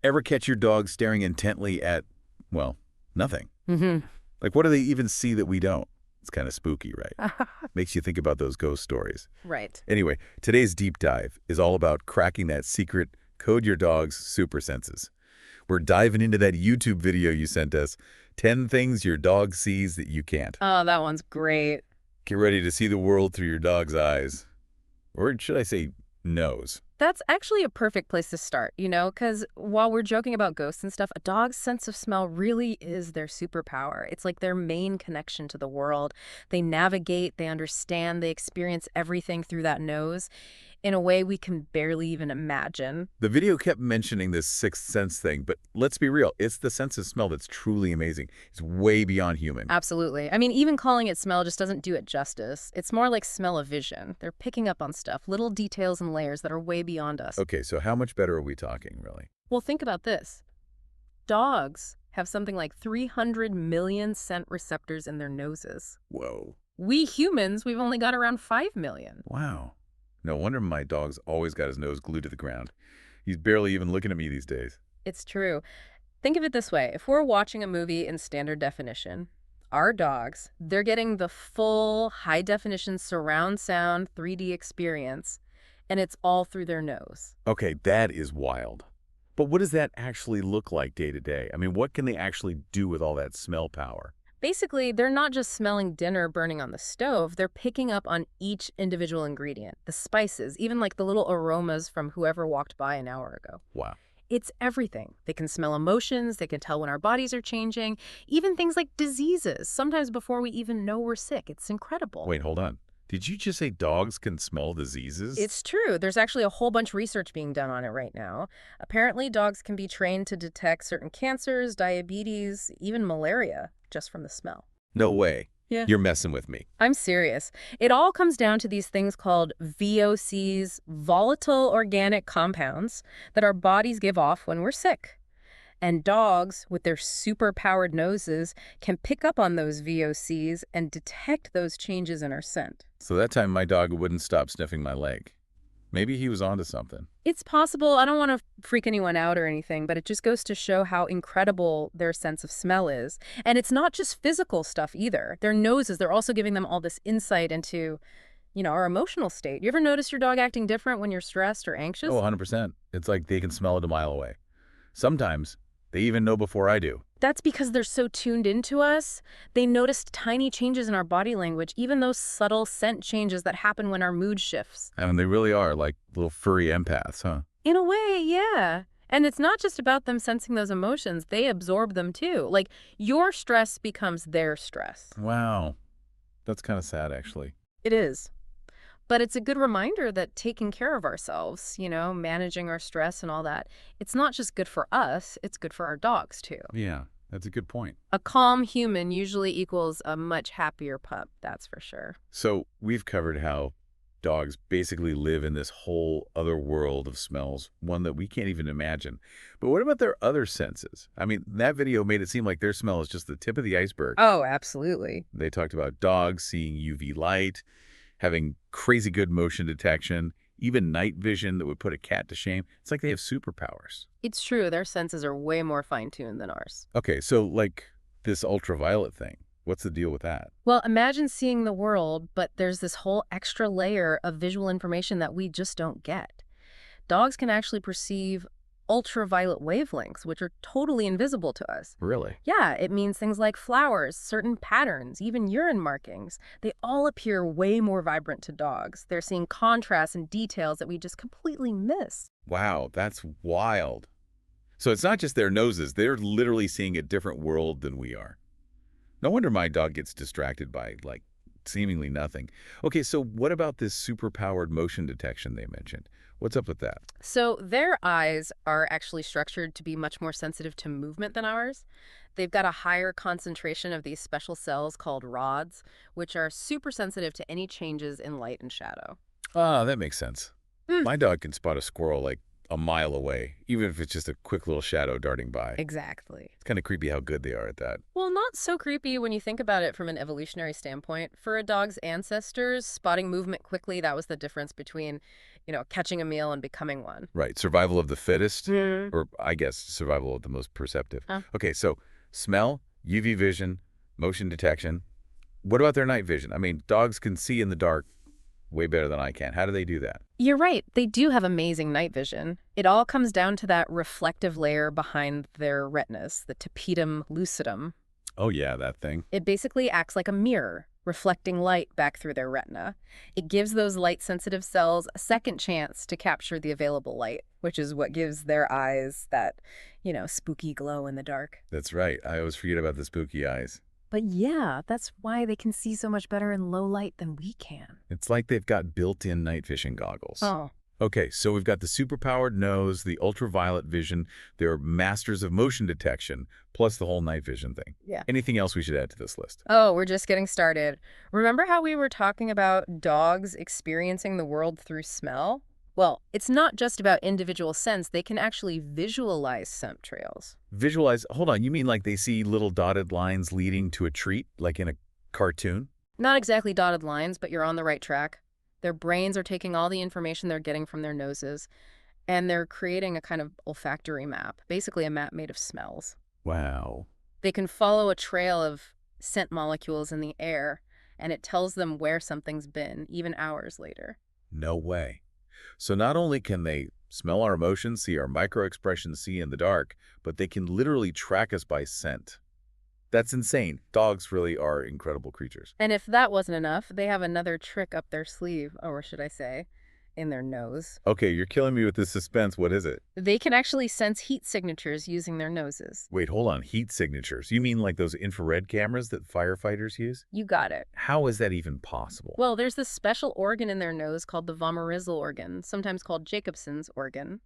Ever catch your dog staring intently at, well, nothing? Mm-hmm. Like, what do they even see that we don't? It's kind of spooky, right? Makes you think about those ghost stories. Right. Anyway, today's deep dive is all about cracking that secret code your dog's super senses. We're diving into that YouTube video you sent us, 10 things your dog sees that you can't. Oh, that one's great. Get ready to see the world through your dog's eyes. Or should I say nose? That's actually a perfect place to start, because while we're joking about ghosts and stuff, a dog's sense of smell really is their superpower. It's like their main connection to the world. They navigate, they understand, they experience everything through that nose in a way we can barely even imagine. The video kept mentioning this sixth sense thing, but let's be real. It's the sense of smell that's truly amazing. It's way beyond human. Absolutely. I mean, even calling it smell just doesn't do it justice. It's more like smell-o-vision. They're picking up on stuff, little details and layers that are way beyond us. Okay, so how much better are we talking, really? Well, think about this. Dogs have something like 300 million scent receptors in their noses. Whoa. We humans, we've only got around 5 million. Wow. No wonder my dog's always got his nose glued to the ground. He's barely even looking at me these days. It's true. Think of it this way. If we're watching a movie in standard definition, our dogs, they're getting the full high-definition surround sound 3D experience, and it's all through their nose. Okay, that is wild. But what does that actually look like day to day? I mean, what can they actually do with all that smell power? Basically, they're not just smelling dinner burning on the stove, they're picking up on each individual ingredient, the spices, even like the little aromas from whoever walked by an hour ago. Wow. It's everything. They can smell emotions, they can tell when our bodies are changing, even things like diseases, sometimes before we even know we're sick. It's incredible. Wait, hold on. Did you just say dogs can smell diseases? It's true. There's actually a whole bunch of research being done on it right now. Apparently, dogs can be trained to detect certain cancers, diabetes, even malaria, just from the smell. No way. Yeah. You're messing with me. I'm serious. It all comes down to these things called VOCs, volatile organic compounds, that our bodies give off when we're sick. And dogs, with their super-powered noses, can pick up on those VOCs and detect those changes in our scent. So that time my dog wouldn't stop sniffing my leg. Maybe he was onto something. It's possible. I don't want to freak anyone out or anything, but it just goes to show how incredible their sense of smell is. And it's not just physical stuff either. Their noses, they're also giving them all this insight into, our emotional state. You ever notice your dog acting different when you're stressed or anxious? Oh, 100%. It's like they can smell it a mile away. Sometimes they even know before I do. That's because they're so tuned into us. They notice tiny changes in our body language, even those subtle scent changes that happen when our mood shifts. I mean, they really are like little furry empaths, huh? In a way, yeah. And it's not just about them sensing those emotions. They absorb them too. Like, your stress becomes their stress. Wow. That's kind of sad, actually. It is. But it's a good reminder that taking care of ourselves, managing our stress and all that, it's not just good for us, it's good for our dogs too. Yeah, that's a good point. A calm human usually equals a much happier pup, that's for sure. So we've covered how dogs basically live in this whole other world of smells, one that we can't even imagine. But what about their other senses? I mean, that video made it seem like their smell is just the tip of the iceberg. Oh, absolutely. They talked about dogs seeing UV light, having crazy good motion detection, even night vision that would put a cat to shame. It's like they have superpowers. It's true. Their senses are way more fine-tuned than ours. Okay, so like this ultraviolet thing, what's the deal with that? Well, imagine seeing the world, but there's this whole extra layer of visual information that we just don't get. Dogs can actually perceive ultraviolet wavelengths, which are totally invisible to us. Really? Yeah, it means things like flowers, certain patterns, even urine markings. They all appear way more vibrant to dogs. They're seeing contrasts and details that we just completely miss. Wow, that's wild. So it's not just their noses. They're literally seeing a different world than we are. No wonder my dog gets distracted by, like, seemingly nothing. Okay, so what about this super-powered motion detection they mentioned? What's up with that? So their eyes are actually structured to be much more sensitive to movement than ours. They've got a higher concentration of these special cells called rods, which are super sensitive to any changes in light and shadow. Ah, that makes sense. My dog can spot a squirrel like a mile away, even if it's just a quick little shadow darting by. Exactly. It's kind of creepy how good they are at that. Well, not so creepy when you think about it from an evolutionary standpoint. For a dog's ancestors, spotting movement quickly, that was the difference between, catching a meal and becoming one. Right. Survival of the fittest, Mm. or I guess survival of the most perceptive. Huh. Okay, so smell, UV vision, motion detection. What about their night vision? I mean, dogs can see in the dark way better than I can. How do they do that? You're right. They do have amazing night vision. It all comes down to that reflective layer behind their retinas, the tapetum lucidum. Oh, yeah, that thing. It basically acts like a mirror, reflecting light back through their retina. It gives those light-sensitive cells a second chance to capture the available light, which is what gives their eyes that, spooky glow in the dark. That's right. I always forget about the spooky eyes. But yeah, that's why they can see so much better in low light than we can. It's like they've got built-in night vision goggles. Oh. Okay, so we've got the superpowered nose, the ultraviolet vision, they're masters of motion detection, plus the whole night vision thing. Yeah. Anything else we should add to this list? Oh, we're just getting started. Remember how we were talking about dogs experiencing the world through smell? Well, it's not just about individual scents. They can actually visualize scent trails. Visualize, hold on, you mean like they see little dotted lines leading to a treat, like in a cartoon? Not exactly dotted lines, but you're on the right track. Their brains are taking all the information they're getting from their noses, and they're creating a kind of olfactory map, basically a map made of smells. Wow. They can follow a trail of scent molecules in the air, and it tells them where something's been, even hours later. No way. So not only can they smell our emotions, see our micro-expressions, see in the dark, but they can literally track us by scent. That's insane. Dogs really are incredible creatures. And if that wasn't enough, they have another trick up their sleeve, or should I say, in their nose. Okay, you're killing me with this suspense. What is it? They can actually sense heat signatures using their noses. Wait, hold on. Heat signatures. You mean like those infrared cameras that firefighters use? You got it. How is that even possible? Well, there's this special organ in their nose called the vomerizal organ, sometimes called Jacobson's organ.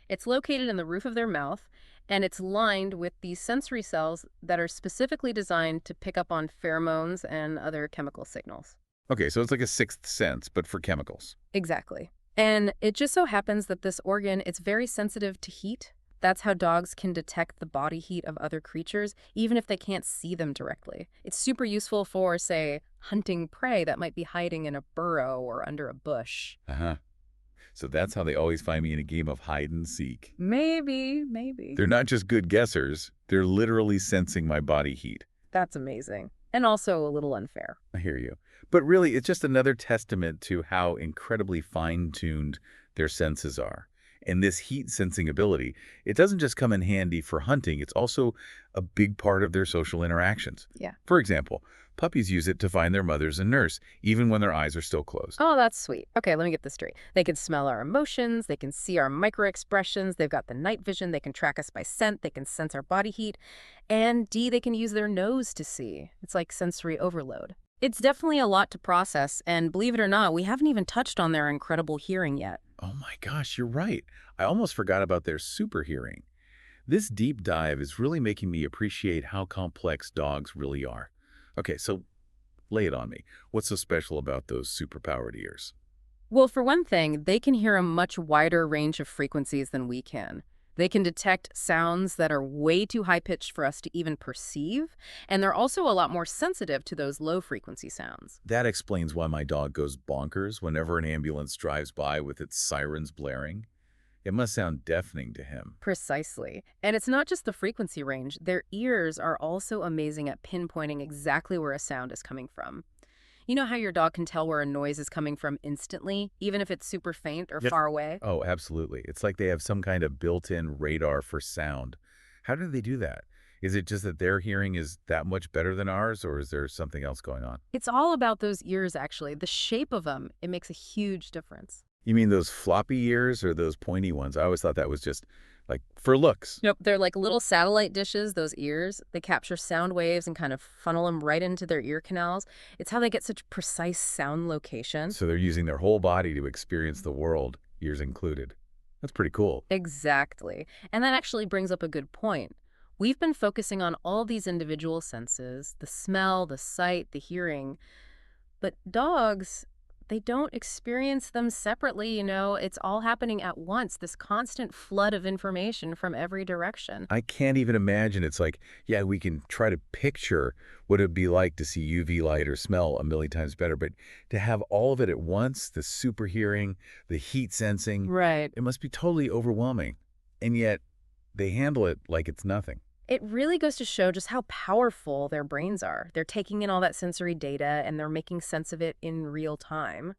It's located in the roof of their mouth, and it's lined with these sensory cells that are specifically designed to pick up on pheromones and other chemical signals. Okay, so it's like a sixth sense, but for chemicals. Exactly. And it just so happens that this organ, it's very sensitive to heat. That's how dogs can detect the body heat of other creatures, even if they can't see them directly. It's super useful for, say, hunting prey that might be hiding in a burrow or under a bush. Uh-huh. So that's how they always find me in a game of hide and seek. Maybe. They're not just good guessers, they're literally sensing my body heat. That's amazing. And also a little unfair. I hear you. But really, it's just another testament to how incredibly fine-tuned their senses are. And this heat-sensing ability, it doesn't just come in handy for hunting, it's also a big part of their social interactions. Yeah. For example, puppies use it to find their mothers and nurse, even when their eyes are still closed. Oh, that's sweet. Okay, let me get this straight. They can smell our emotions, they can see our micro-expressions, they've got the night vision, they can track us by scent, they can sense our body heat, and they can use their nose to see. It's like sensory overload. It's definitely a lot to process, and believe it or not, we haven't even touched on their incredible hearing yet. Oh my gosh, you're right. I almost forgot about their super hearing. This deep dive is really making me appreciate how complex dogs really are. Okay, so lay it on me. What's so special about those superpowered ears? Well, for one thing, they can hear a much wider range of frequencies than we can. They can detect sounds that are way too high-pitched for us to even perceive, and they're also a lot more sensitive to those low-frequency sounds. That explains why my dog goes bonkers whenever an ambulance drives by with its sirens blaring. It must sound deafening to him. Precisely. And it's not just the frequency range. Their ears are also amazing at pinpointing exactly where a sound is coming from. You know how your dog can tell where a noise is coming from instantly, even if it's super faint or far away? Oh, absolutely. It's like they have some kind of built-in radar for sound. How do they do that? Is it just that their hearing is that much better than ours, or is there something else going on? It's all about those ears, actually. The shape of them, it makes a huge difference. You mean those floppy ears or those pointy ones? I always thought that was just like for looks. Nope, they're like little satellite dishes, those ears. They capture sound waves and kind of funnel them right into their ear canals. It's how they get such precise sound location. So they're using their whole body to experience the world, ears included. That's pretty cool. Exactly. And that actually brings up a good point. We've been focusing on all these individual senses, the smell, the sight, the hearing. But dogs, They don't experience them separately, it's all happening at once, this constant flood of information from every direction. I can't even imagine. It's like, yeah, we can try to picture what it'd be like to see UV light or smell a million times better, but to have all of it at once, the super hearing, the heat sensing, Right. it must be totally overwhelming. And yet they handle it like it's nothing. It really goes to show just how powerful their brains are. They're taking in all that sensory data and they're making sense of it in real time,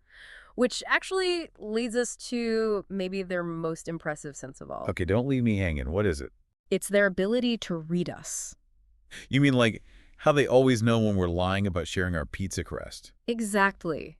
which actually leads us to maybe their most impressive sense of all. Okay, don't leave me hanging. What is it? It's their ability to read us. You mean like how they always know when we're lying about sharing our pizza crust? Exactly.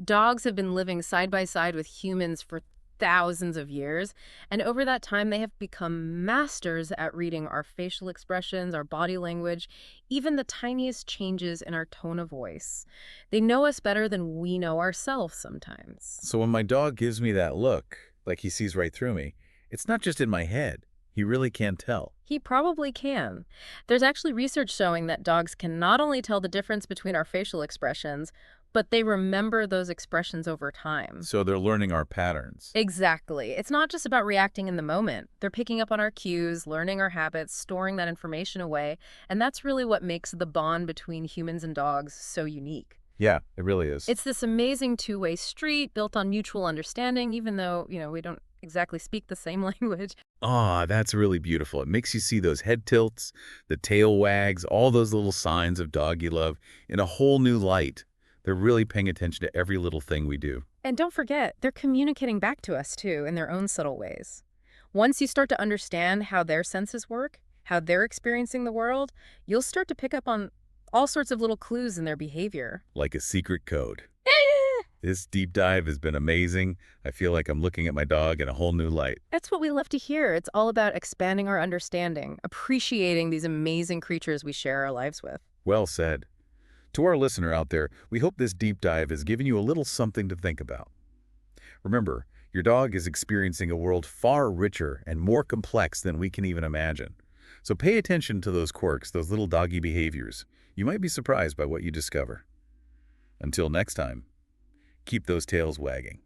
Dogs have been living side by side with humans for thousands of years, and over that time they have become masters at reading our facial expressions, our body language, even the tiniest changes in our tone of voice. They know us better than we know ourselves sometimes. So when my dog gives me that look, like he sees right through me, it's not just in my head. He really can tell. He probably can. There's actually research showing that dogs can not only tell the difference between our facial expressions, but they remember those expressions over time. So they're learning our patterns. Exactly. It's not just about reacting in the moment. They're picking up on our cues, learning our habits, storing that information away, and that's really what makes the bond between humans and dogs so unique. Yeah, it really is. It's this amazing two-way street built on mutual understanding, even though, we don't exactly speak the same language. Ah, that's really beautiful. It makes you see those head tilts, the tail wags, all those little signs of doggy love in a whole new light. They're really paying attention to every little thing we do. And don't forget, they're communicating back to us, too, in their own subtle ways. Once you start to understand how their senses work, how they're experiencing the world, you'll start to pick up on all sorts of little clues in their behavior. Like a secret code. This deep dive has been amazing. I feel like I'm looking at my dog in a whole new light. That's what we love to hear. It's all about expanding our understanding, appreciating these amazing creatures we share our lives with. Well said. To our listener out there, we hope this deep dive has given you a little something to think about. Remember, your dog is experiencing a world far richer and more complex than we can even imagine. So pay attention to those quirks, those little doggy behaviors. You might be surprised by what you discover. Until next time, keep those tails wagging.